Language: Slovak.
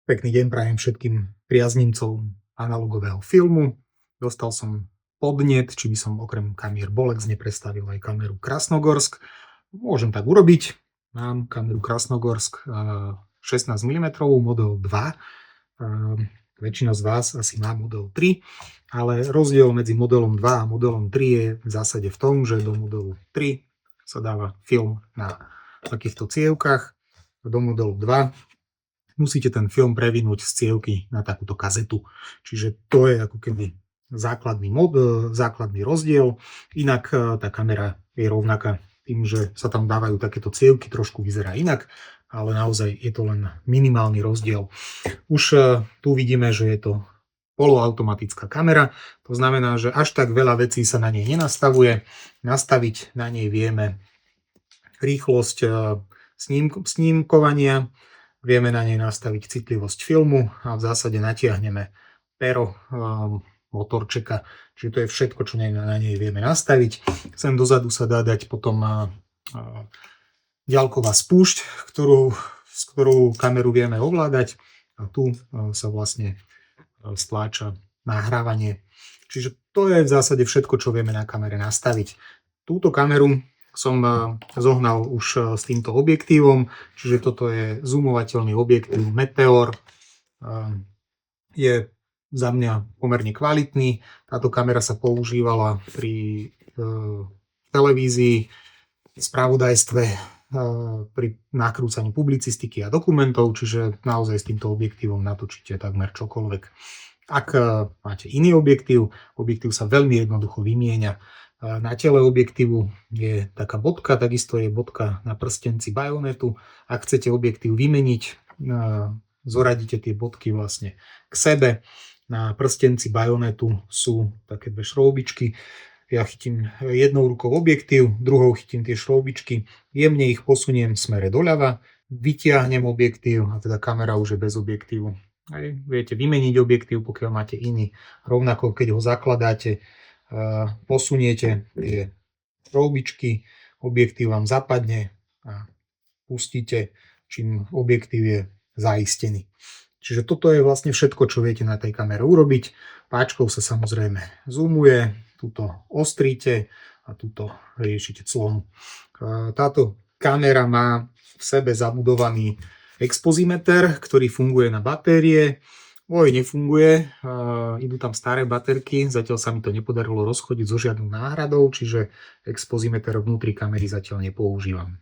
Pekný deň prajem všetkým priaznivcom analogového filmu. Dostal som podnet, či by som okrem kamier Bolex neprestavil aj kameru Krasnogorsk. Môžem tak urobiť. Mám kameru Krasnogorsk 16 mm model 2. Väčšina z vás asi má model 3, ale rozdiel medzi modelom 2 a modelom 3 je v zásade v tom, že do modelu 3 sa dáva film na takýchto cievkach, do modelu 2 musíte ten film previnúť z cievky na takúto kazetu. Čiže to je ako keby základný rozdiel. Inak tá kamera je rovnaká tým, že sa tam dávajú takéto cievky, trošku vyzerá inak, ale naozaj je to len minimálny rozdiel. Už tu vidíme, že je to poloautomatická kamera, to znamená, že až tak veľa vecí sa na nej nenastavuje. Nastaviť na nej vieme rýchlosť snímkovania, vieme na nej nastaviť citlivosť filmu a v zásade natiahneme pero motorčeka. Čiže to je všetko, čo na nej vieme nastaviť. Sem dozadu sa dá dať potom ďalková spúšť, s ktorou kameru vieme ovládať. A tu sa vlastne stláča nahrávanie. Čiže to je v zásade všetko, čo vieme na kamere nastaviť. Túto kameru som zohnal už s týmto objektívom, čiže toto je zoomovateľný objektív Meteor. Je za mňa pomerne kvalitný. Táto kamera sa používala pri televízii, spravodajstve, pri nakrúcaní publicistiky a dokumentov, čiže naozaj s týmto objektívom natočíte takmer čokoľvek. Ak máte iný objektív sa veľmi jednoducho vymieňa. Na tele objektívu je taká bodka, takisto je bodka na prstenci bajonetu. Ak chcete objektív vymeniť, zoradíte tie bodky vlastne k sebe. Na prstenci bajonetu sú také dve šroubičky. Ja chytím jednou rukou objektív, druhou chytím tie šroubičky, jemne ich posuniem v smere doľava, vytiahnem objektív a teda kamera už je bez objektívu. Viete vymeniť objektív, pokiaľ máte iný. Rovnako keď ho zakladáte, posuniete tie šroubičky, objektív vám zapadne a pustíte, čím objektív je zaistený. Čiže toto je vlastne všetko, čo viete na tej kamere urobiť. Páčkou sa samozrejme zoomuje, tuto ostríte a tuto riešite clonu. Táto kamera má v sebe zabudovaný expozimeter, ktorý funguje na batérie. Môj nefunguje, idú tam staré baterky, zatiaľ sa mi to nepodarilo rozchodiť so žiadnou náhradou, čiže expozimeter vnútri kamery zatiaľ nepoužívam.